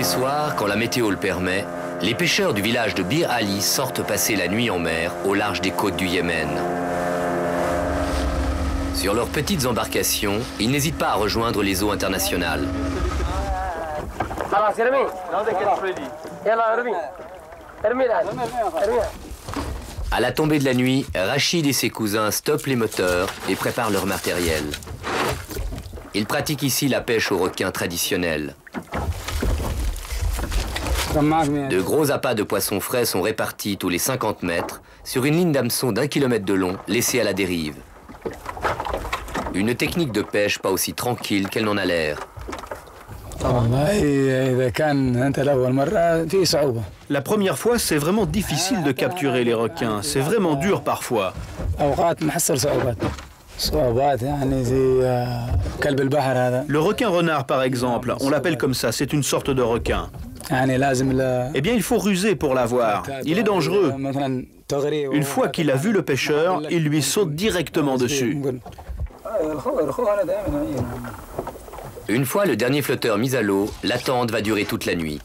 soir, quand la météo le permet, les pêcheurs du village de Bir Ali sortent passer la nuit en mer au large des côtes du Yémen. Sur leurs petites embarcations, ils n'hésitent pas à rejoindre les eaux internationales. À la tombée de la nuit, Rachid et ses cousins stoppent les moteurs et préparent leur matériel. Ils pratiquent ici la pêche au requin traditionnelle. De gros appâts de poissons frais sont répartis tous les 50 mètres sur une ligne d'hameçon d'1 kilomètre de long laissée à la dérive. Une technique de pêche pas aussi tranquille qu'elle n'en a l'air. La première fois, c'est vraiment difficile de capturer les requins. C'est vraiment dur parfois. Le requin renard, par exemple, on l'appelle comme ça, c'est une sorte de requin. Eh bien, il faut ruser pour l'avoir. Il est dangereux. Une fois qu'il a vu le pêcheur, il lui saute directement dessus. Une fois le dernier flotteur mis à l'eau, l'attente va durer toute la nuit.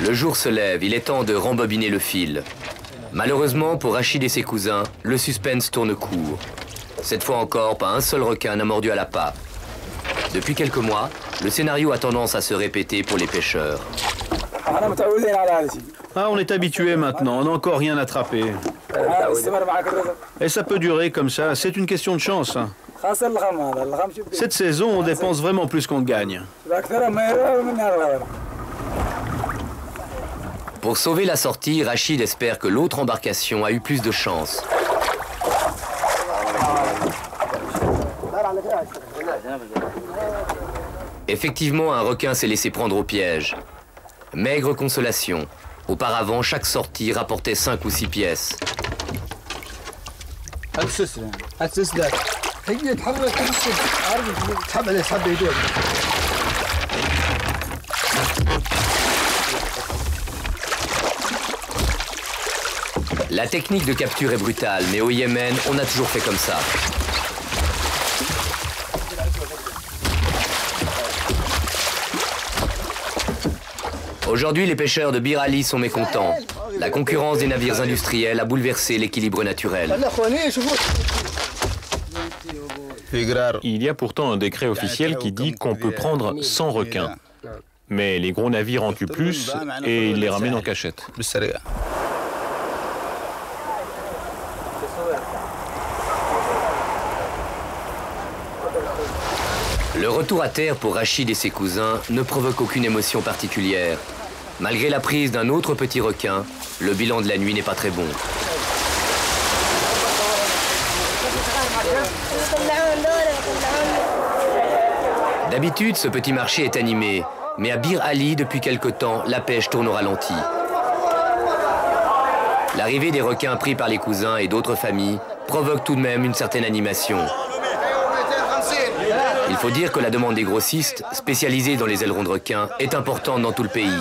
Le jour se lève, il est temps de rembobiner le fil. Malheureusement pour Rachid et ses cousins, le suspense tourne court. Cette fois encore, pas un seul requin n'a mordu à l'appât. Depuis quelques mois, le scénario a tendance à se répéter pour les pêcheurs. Ah, on est habitué maintenant, on n'a encore rien attrapé. Et ça peut durer comme ça, c'est une question de chance. Cette saison, on dépense vraiment plus qu'on ne gagne. Pour sauver la sortie, Rachid espère que l'autre embarcation a eu plus de chance. Effectivement, un requin s'est laissé prendre au piège. Maigre consolation. Auparavant, chaque sortie rapportait 5 ou 6 pièces. La technique de capture est brutale, mais au Yémen, on a toujours fait comme ça. Aujourd'hui, les pêcheurs de Bir Ali sont mécontents. La concurrence des navires industriels a bouleversé l'équilibre naturel. Il y a pourtant un décret officiel qui dit qu'on peut prendre 100 requins. Mais les gros navires en tuent plus et ils les ramènent en cachette. Le retour à terre pour Rachid et ses cousins ne provoque aucune émotion particulière. Malgré la prise d'un autre petit requin, le bilan de la nuit n'est pas très bon. D'habitude, ce petit marché est animé, mais à Bir Ali, depuis quelque temps, la pêche tourne au ralenti. L'arrivée des requins pris par les cousins et d'autres familles provoque tout de même une certaine animation. Il faut dire que la demande des grossistes, spécialisés dans les ailerons de requins, est importante dans tout le pays.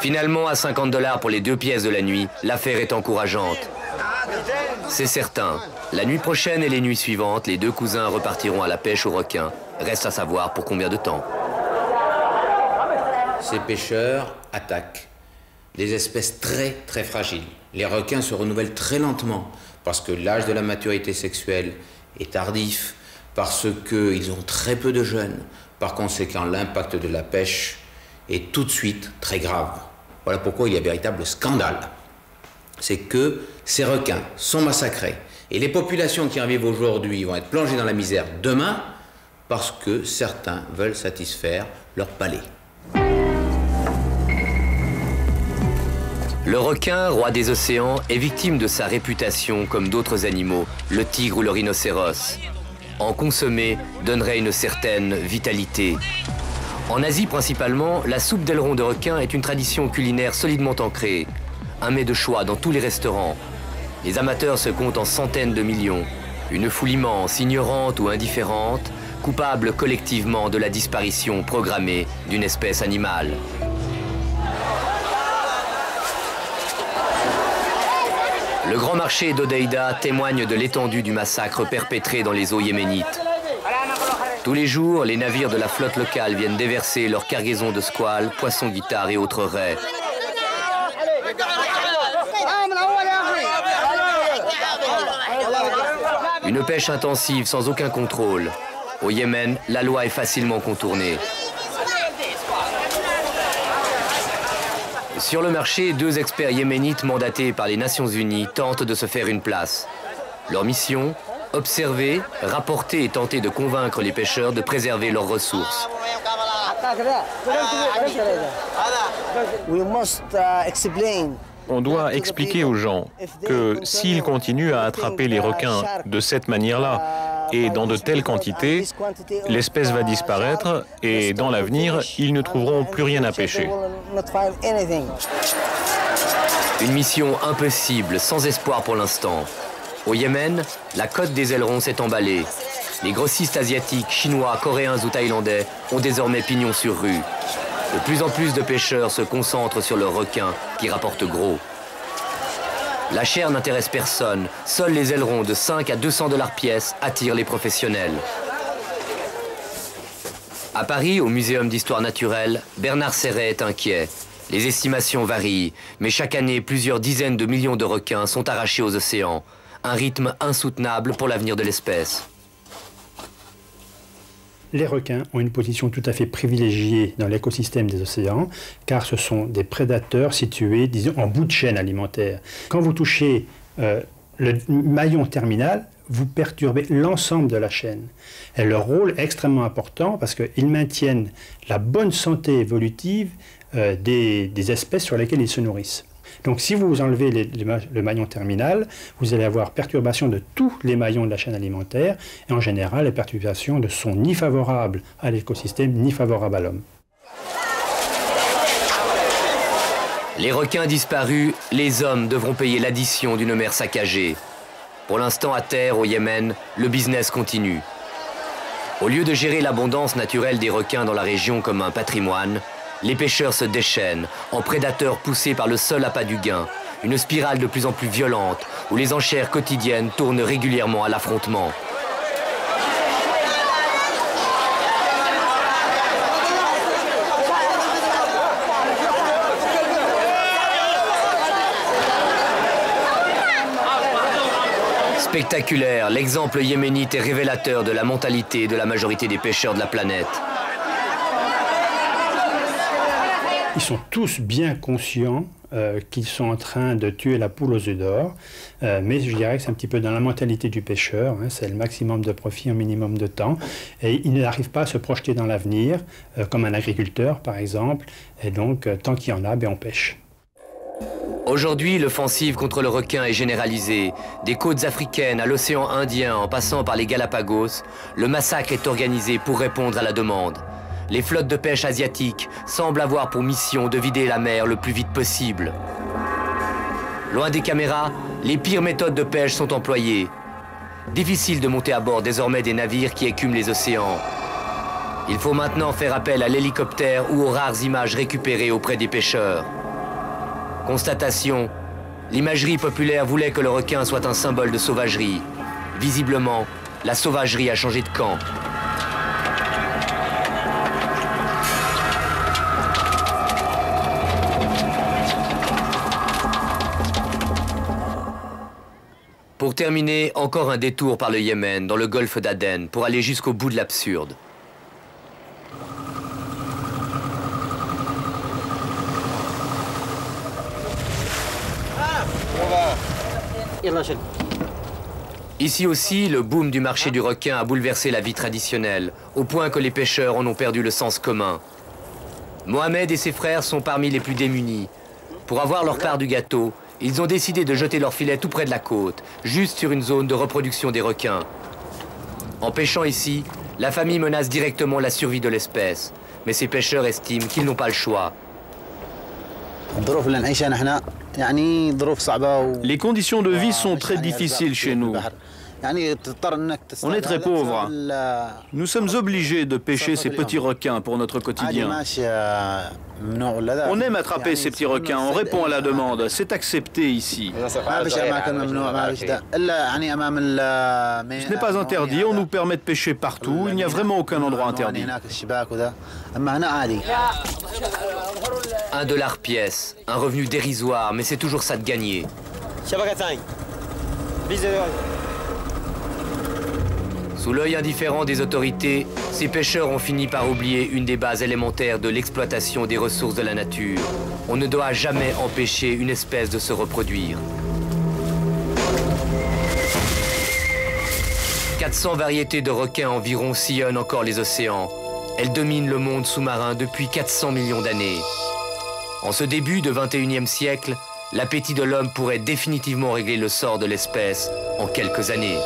Finalement, à 50 $ pour les 2 pièces de la nuit, l'affaire est encourageante. C'est certain, la nuit prochaine et les nuits suivantes, les 2 cousins repartiront à la pêche aux requins. Reste à savoir pour combien de temps. Ces pêcheurs attaquent des espèces très très fragiles. Les requins se renouvellent très lentement parce que l'âge de la maturité sexuelle est tardif, parce qu'ils ont très peu de jeunes. Par conséquent, l'impact de la pêche est tout de suite très grave. Voilà pourquoi il y a un véritable scandale. C'est que ces requins sont massacrés et les populations qui en vivent aujourd'hui vont être plongées dans la misère demain parce que certains veulent satisfaire leur palais. Le requin, roi des océans, est victime de sa réputation comme d'autres animaux, le tigre ou le rhinocéros. En consommer donnerait une certaine vitalité. En Asie principalement, la soupe d'aileron de requin est une tradition culinaire solidement ancrée. Un mets de choix dans tous les restaurants. Les amateurs se comptent en centaines de millions. Une foule immense, ignorante ou indifférente, coupable collectivement de la disparition programmée d'une espèce animale. Le grand marché d'Hodeïda témoigne de l'étendue du massacre perpétré dans les eaux yéménites. Tous les jours, les navires de la flotte locale viennent déverser leur cargaison de squales, poissons guitares et autres raies. Une pêche intensive sans aucun contrôle. Au Yémen, la loi est facilement contournée. Sur le marché, 2 experts yéménites mandatés par les Nations Unies tentent de se faire une place. Leur mission, observer, rapporter et tenter de convaincre les pêcheurs de préserver leurs ressources. On doit expliquer aux gens que s'ils continuent à attraper les requins de cette manière-là et dans de telles quantités, l'espèce va disparaître et dans l'avenir, ils ne trouveront plus rien à pêcher. Une mission impossible, sans espoir pour l'instant. Au Yémen, la côte des ailerons s'est emballée. Les grossistes asiatiques, chinois, coréens ou thaïlandais ont désormais pignon sur rue. De plus en plus de pêcheurs se concentrent sur leurs requins qui rapportent gros. La chair n'intéresse personne. Seuls les ailerons de 5 à 200 $ pièce attirent les professionnels. À Paris, au Muséum d'histoire naturelle, Bernard Serret est inquiet. Les estimations varient, mais chaque année, plusieurs dizaines de millions de requins sont arrachés aux océans. Un rythme insoutenable pour l'avenir de l'espèce. Les requins ont une position tout à fait privilégiée dans l'écosystème des océans, car ce sont des prédateurs situés, disons, en bout de chaîne alimentaire. Quand vous touchez le maillon terminal, vous perturbez l'ensemble de la chaîne. Et leur rôle est extrêmement important parce qu'ils maintiennent la bonne santé évolutive des espèces sur lesquelles ils se nourrissent. Donc si vous enlevez le maillon terminal, vous allez avoir perturbation de tous les maillons de la chaîne alimentaire, et en général, les perturbations ne sont ni favorables à l'écosystème, ni favorables à l'homme. Les requins disparus, les hommes devront payer l'addition d'une mer saccagée. Pour l'instant, à terre, au Yémen, le business continue. Au lieu de gérer l'abondance naturelle des requins dans la région comme un patrimoine, les pêcheurs se déchaînent, en prédateurs poussés par le seul appât du gain. Une spirale de plus en plus violente, où les enchères quotidiennes tournent régulièrement à l'affrontement. Spectaculaire, l'exemple yéménite est révélateur de la mentalité de la majorité des pêcheurs de la planète. Ils sont tous bien conscients qu'ils sont en train de tuer la poule aux œufs d'or, mais je dirais que c'est un petit peu dans la mentalité du pêcheur, hein, c'est le maximum de profit en minimum de temps, et ils n'arrivent pas à se projeter dans l'avenir, comme un agriculteur par exemple, et donc tant qu'il y en a, on pêche. Aujourd'hui, l'offensive contre le requin est généralisée. Des côtes africaines à l'océan Indien en passant par les Galapagos, le massacre est organisé pour répondre à la demande. Les flottes de pêche asiatiques semblent avoir pour mission de vider la mer le plus vite possible. Loin des caméras, les pires méthodes de pêche sont employées. Difficile de monter à bord désormais des navires qui écument les océans. Il faut maintenant faire appel à l'hélicoptère ou aux rares images récupérées auprès des pêcheurs. Constatation, l'imagerie populaire voulait que le requin soit un symbole de sauvagerie. Visiblement, la sauvagerie a changé de camp. Pour terminer, encore un détour par le Yémen, dans le golfe d'Aden, pour aller jusqu'au bout de l'absurde. Ici aussi, le boom du marché du requin a bouleversé la vie traditionnelle, au point que les pêcheurs en ont perdu le sens commun. Mohamed et ses frères sont parmi les plus démunis. Pour avoir leur part du gâteau, ils ont décidé de jeter leurs filets tout près de la côte, juste sur une zone de reproduction des requins. En pêchant ici, la famille menace directement la survie de l'espèce. Mais ces pêcheurs estiment qu'ils n'ont pas le choix. Les conditions de vie sont très difficiles chez nous. On est très pauvres. Nous sommes obligés de pêcher ces petits requins pour notre quotidien. On aime attraper ces petits requins, on répond à la demande. C'est accepté ici. Ce n'est pas interdit, on nous permet de pêcher partout. Il n'y a vraiment aucun endroit interdit. $1 pièce, un revenu dérisoire, mais c'est toujours ça de gagner. Sous l'œil indifférent des autorités, ces pêcheurs ont fini par oublier une des bases élémentaires de l'exploitation des ressources de la nature. On ne doit jamais empêcher une espèce de se reproduire. 400 variétés de requins environ sillonnent encore les océans. Elles dominent le monde sous-marin depuis 400 millions d'années. En ce début de 21e siècle, l'appétit de l'homme pourrait définitivement régler le sort de l'espèce en quelques années.